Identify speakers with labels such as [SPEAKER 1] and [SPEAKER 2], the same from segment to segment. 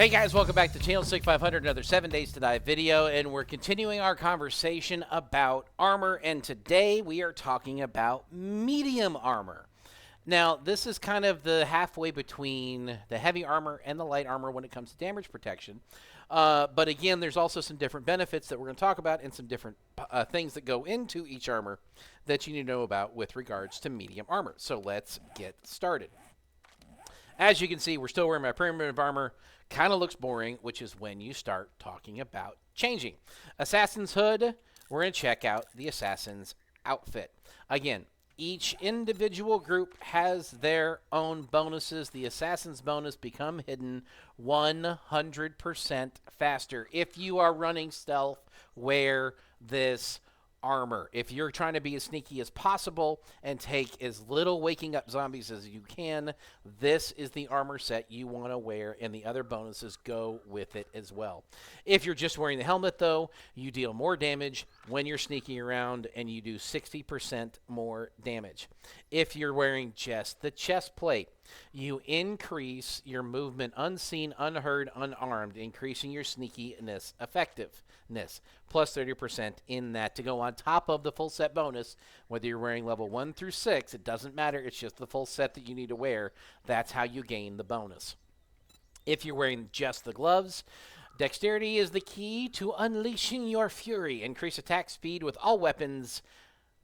[SPEAKER 1] Hey guys, welcome back to Channel Sig 500, another 7 Days to Die video, and we're continuing our conversation about armor, and today we are talking about medium armor. Now, this is kind of the halfway between the heavy armor and the light armor when it comes to damage protection. But again, there's also some different benefits that we're going to talk about and some different things that go into each armor that you need to know about with regards to medium armor. So let's get started. As you can see, we're still wearing my primitive armor. Kind of looks boring, which is when you start talking about changing. Assassin's Hood, we're going to check out the Assassin's outfit. Again, each individual group has their own bonuses. The Assassin's bonus become hidden 100% faster. If you are running stealth, wear this armor. If you're trying to be as sneaky as possible and take as little waking up zombies as you can, this is the armor set you want to wear, and the other bonuses go with it as well. If you're just wearing the helmet, though, you deal more damage when you're sneaking around, and you do 60% more damage. If you're wearing just the chest plate, you increase your movement unseen, unheard, unarmed, increasing your sneakiness effectiveness, plus 30% in that to go on top of the full set bonus. Whether you're wearing level 1 through 6, it doesn't matter. It's just the full set that you need to wear. That's how you gain the bonus. If you're wearing just the gloves, dexterity is the key to unleashing your fury. Increase attack speed with all weapons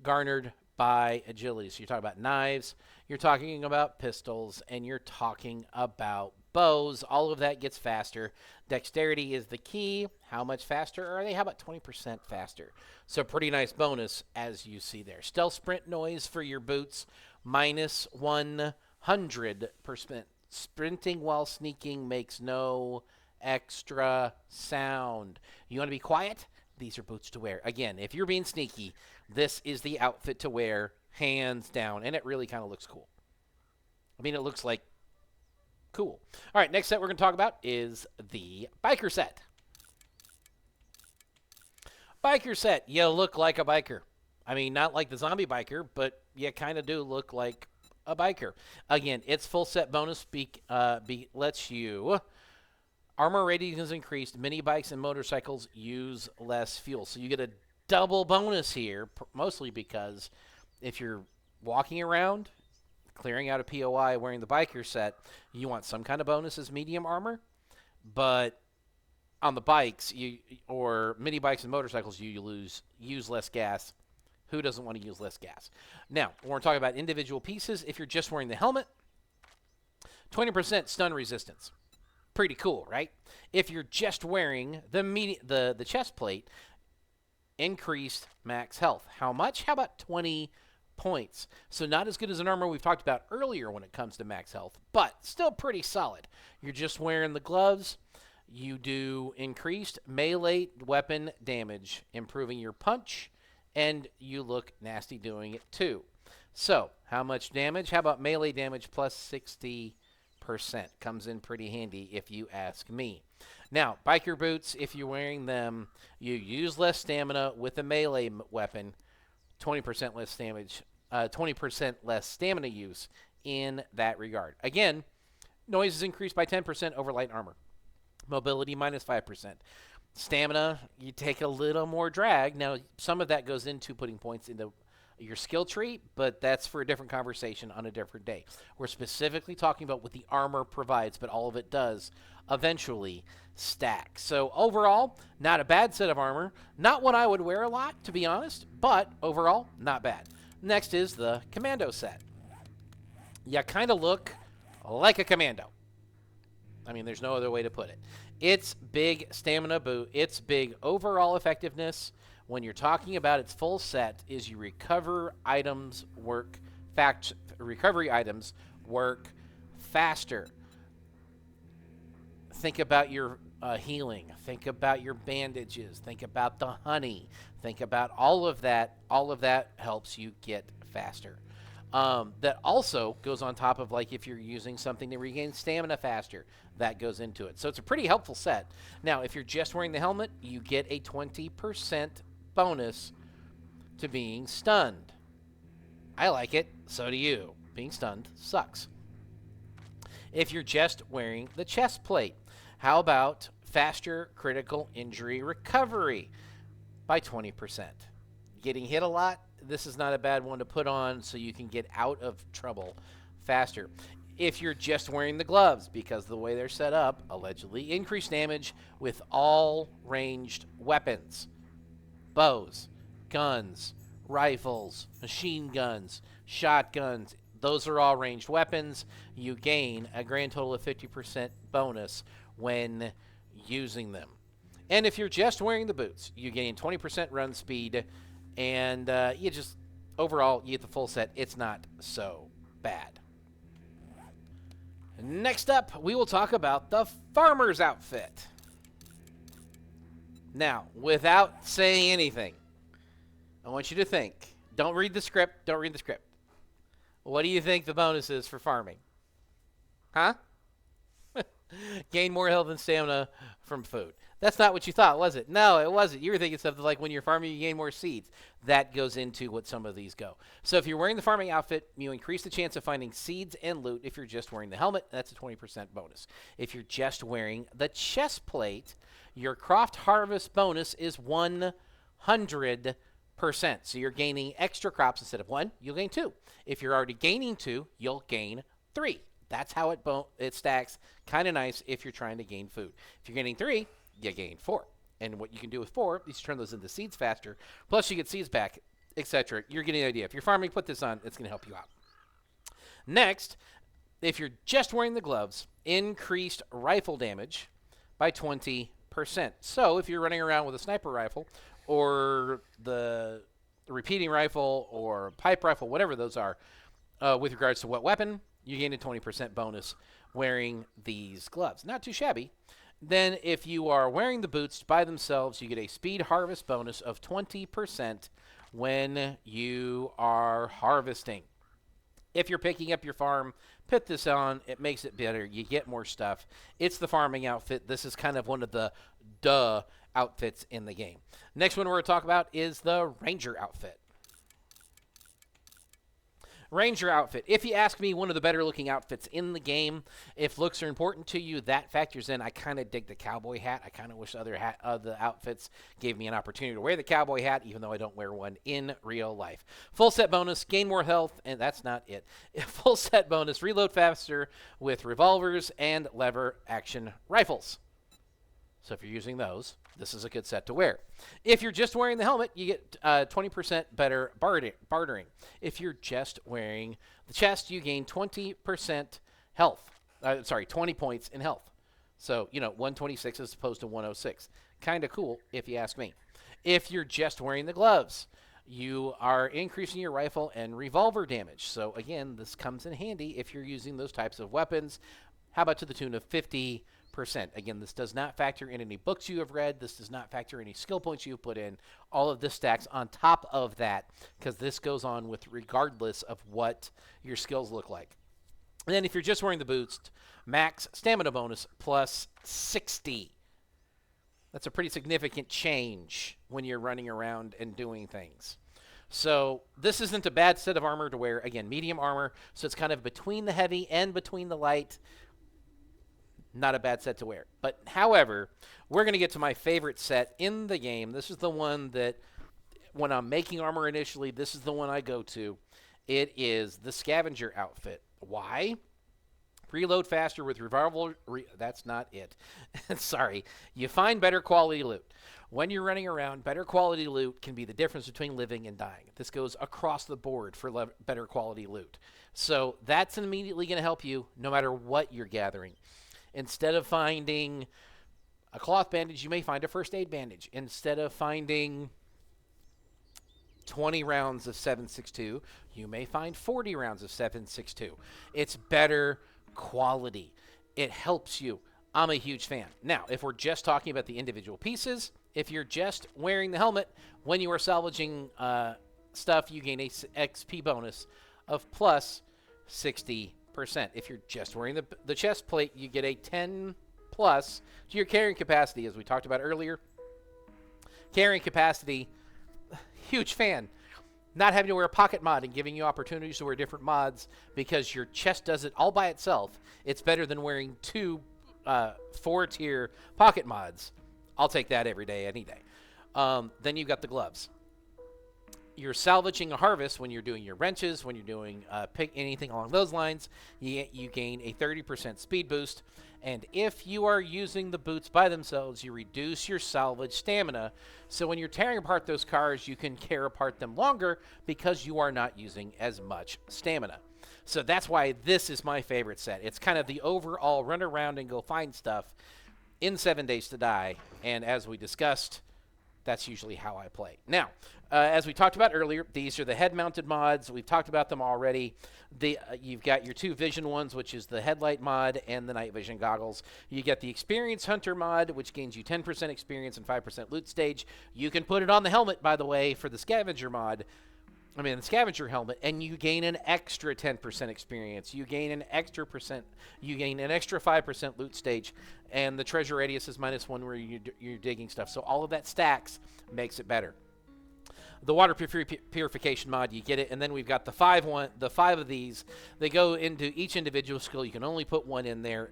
[SPEAKER 1] garnered by agility. So you're talking about knives, you're talking about pistols, and you're talking about bows. All of that gets faster. Dexterity is the key. How much faster are they? How about 20% faster? So pretty nice bonus as you see there. Stealth sprint noise for your boots, minus 100%. Sprinting while sneaking makes no extra sound. You want to be quiet? These are boots to wear. Again, if you're being sneaky, this is the outfit to wear, hands down, and it really kind of looks cool. I mean, it looks like cool. All right, next set we're going to talk about is the biker set. Biker set, you look like a biker. I mean, not like the zombie biker, but you kind of do look like a biker. Again, its full set bonus lets you... Armor rating is increased. Mini bikes and motorcycles use less fuel. So you get a double bonus here, mostly because if you're walking around, clearing out a POI wearing the biker set, you want some kind of bonus as medium armor. But on the bikes or mini bikes and motorcycles, you use less gas. Who doesn't want to use less gas? Now, when we're talking about individual pieces, if you're just wearing the helmet, 20% stun resistance. Pretty cool, right? If you're just wearing the chest plate, increased max health. How much? How about 20 points? So not as good as an armor we've talked about earlier when it comes to max health, but still pretty solid. You're just wearing the gloves. You do increased melee weapon damage, improving your punch, and you look nasty doing it too. So how much damage? How about melee damage plus 60%? Comes in pretty handy if you ask me. Now, biker boots, if you're wearing them, you use less stamina with a melee weapon, 20% less damage, 20% less stamina use in that regard. Again, noise is increased by 10% over light armor. Mobility minus 5%. Stamina, you take a little more drag. Now, some of that goes into putting points into your skill tree, but that's for a different conversation on a different day. We're specifically talking about what the armor provides, but all of it does eventually stack. So overall, not a bad set of armor. Not one I would wear a lot, to be honest, but overall, not bad. Next is the commando set. You kind of look like a commando. I mean, there's no other way to put it. It's big stamina boot. It's big overall effectiveness. When you're talking about its full set, is you recovery items work faster. Think about your healing. Think about your bandages. Think about the honey. Think about all of that. All of that helps you get faster. That also goes on top of, like, if you're using something to regain stamina faster, that goes into it. So it's a pretty helpful set. Now, if you're just wearing the helmet, you get a 20% bonus to being stunned. I like it. So do you. Being stunned sucks. If you're just wearing the chest plate, How about faster critical injury recovery by 20%? Getting hit a lot, this is not a bad one to put on so you can get out of trouble faster. If you're just wearing the gloves, because the way they're set up, allegedly increased damage with all ranged weapons. Bows, guns, rifles, machine guns, shotguns. Those are all ranged weapons. You gain a grand total of 50% bonus when using them. And if you're just wearing the boots, you gain 20% run speed, and you just, overall, you get the full set. It's not so bad. Next up, we will talk about the farmer's outfit. Now, without saying anything, I want you to think. Don't read the script. Don't read the script. What do you think the bonus is for farming? Huh? Gain more health and stamina from food. That's not what you thought, was it? No, it wasn't. You were thinking something like when you're farming, you gain more seeds. That goes into what some of these go. So if you're wearing the farming outfit, you increase the chance of finding seeds and loot. If you're just wearing the helmet, that's a 20% bonus. If you're just wearing the chest plate, your croft harvest bonus is 100%. So you're gaining extra crops instead of 1, you'll gain 2. If you're already gaining 2, you'll gain 3. That's how it stacks. Kind of nice if you're trying to gain food. If you're gaining 3, you gain 4. And what you can do with 4 is turn those into seeds faster. Plus, you get seeds back, etc. You're getting the idea. If you're farming, put this on. It's going to help you out. Next, if you're just wearing the gloves, increased rifle damage by 20%. So if you're running around with a sniper rifle or the repeating rifle or pipe rifle, whatever those are, with regards to what weapon, you gain a 20% bonus wearing these gloves. Not too shabby. Then if you are wearing the boots by themselves, you get a speed harvest bonus of 20% when you are harvesting. If you're picking up your farm, put this on. It makes it better. You get more stuff. It's the farming outfit. This is kind of one of the outfits in the game. Next one we're going to talk about is the Ranger outfit. Ranger outfit. If you ask me, one of the better looking outfits in the game. If looks are important to you, that factors in. I kind of dig the cowboy hat. I kind of wish other outfits gave me an opportunity to wear the cowboy hat, even though I don't wear one in real life. Full set bonus, gain more health, and that's not it. Full set bonus, reload faster with revolvers and lever action rifles. So if you're using those, this is a good set to wear. If you're just wearing the helmet, you get 20% better bartering. If you're just wearing the chest, you gain 20% health. 20 points in health. So, 126 as opposed to 106. Kind of cool, if you ask me. If you're just wearing the gloves, you are increasing your rifle and revolver damage. So, again, this comes in handy if you're using those types of weapons. How about to the tune of 50%? Again, this does not factor in any books you have read. This does not factor any skill points you've put in. All of this stacks on top of that because this goes on with regardless of what your skills look like. And then if you're just wearing the boost, max stamina bonus plus 60. That's a pretty significant change when you're running around and doing things. So this isn't a bad set of armor to wear. Again, medium armor, so it's kind of between the heavy and between the light. Not a bad set to wear. But, however, we're going to get to my favorite set in the game. This is the one that, when I'm making armor initially, this is the one I go to. It is the Scavenger outfit. Why? Reload faster with revolver. That's not it. Sorry. You find better quality loot. When you're running around, better quality loot can be the difference between living and dying. This goes across the board for better quality loot. So that's immediately going to help you no matter what you're gathering. Instead of finding a cloth bandage, you may find a first aid bandage. Instead of finding 20 rounds of 7.62, you may find 40 rounds of 7.62. It's better quality. It helps you. I'm a huge fan. Now, if we're just talking about the individual pieces, if you're just wearing the helmet, when you are salvaging stuff, you gain a XP bonus of plus 60%. If you're just wearing the chest plate, you get a 10 plus to your carrying capacity, as we talked about earlier. Carrying capacity, huge fan. Not having to wear a pocket mod and giving you opportunities to wear different mods because your chest does it all by itself. It's better than wearing two 4-tier pocket mods, I'll take that every day, any day. Then you've got the gloves. You're salvaging a harvest when you're doing your wrenches, when you're doing anything along those lines. You gain a 30% speed boost. And if you are using the boots by themselves, you reduce your salvage stamina. So when you're tearing apart those cars, you can tear apart them longer because you are not using as much stamina. So that's why this is my favorite set. It's kind of the overall run around and go find stuff in 7 Days to Die. And as we discussed, that's usually how I play. Now, as we talked about earlier, these are the head-mounted mods. We've talked about them already. You've got your 2 vision ones, which is the headlight mod and the night vision goggles. You get the Experience Hunter mod, which gains you 10% experience and 5% loot stage. You can put it on the helmet, by the way, for the Scavenger mod. The Scavenger helmet, and you gain an extra 10% experience. You gain an extra 5% loot stage, and the treasure radius is -1 where you're digging stuff. So all of that stacks, makes it better. The water purification mod, you get it, and then we've got the 5 of these. They go into each individual skill. You can only put 1 in there.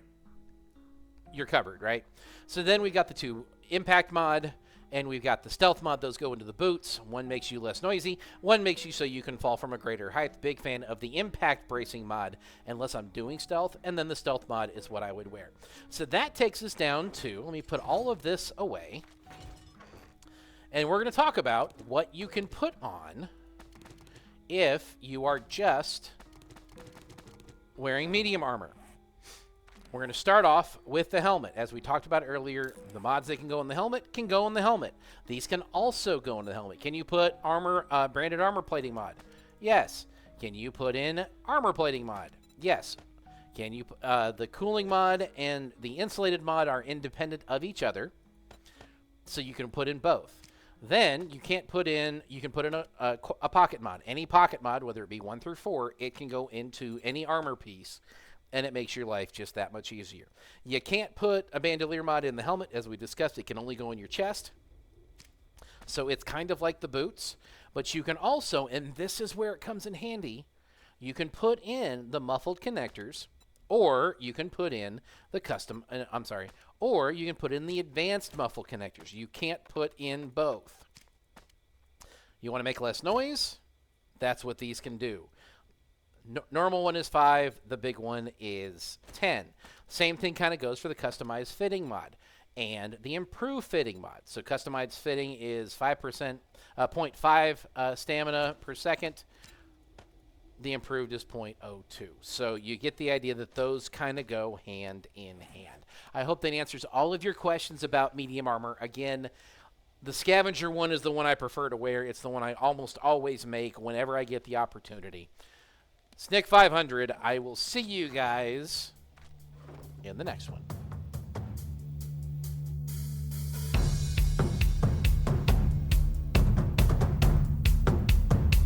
[SPEAKER 1] You're covered, right? So then we've got the 2 impact mod. And we've got the stealth mod. Those go into the boots. 1 makes you less noisy. 1 makes you so you can fall from a greater height. Big fan of the impact bracing mod, unless I'm doing stealth. And then the stealth mod is what I would wear. So that takes us down to, let me put all of this away. And we're going to talk about what you can put on if you are just wearing medium armor. We're going to start off with the helmet. As we talked about earlier, the mods that can go in the helmet can go in the helmet. These can also go in the helmet. Can you put branded armor plating mod? Yes. Can you put in armor plating mod? Yes. Can you the cooling mod and the insulated mod are independent of each other, so you can put in both. Then you can put in a pocket mod. Any pocket mod, whether it be 1 through 4, it can go into any armor piece. And it makes your life just that much easier. You can't put a bandolier mod in the helmet. As we discussed, it can only go in your chest. So it's kind of like the boots. But you can also, and this is where it comes in handy, you can put in the muffled connectors, or you can put in the or you can put in the advanced muffled connectors. You can't put in both. You want to make less noise? That's what these can do. Normal one is 5. The big one is 10. Same thing kind of goes for the customized fitting mod and the improved fitting mod. So customized fitting is 0.5 stamina per second. The improved is 0.02. So you get the idea that those kind of go hand in hand. I hope that answers all of your questions about medium armor. Again, the Scavenger one is the one I prefer to wear. It's the one I almost always make whenever I get the opportunity. Snick 500, I will see you guys in the next one.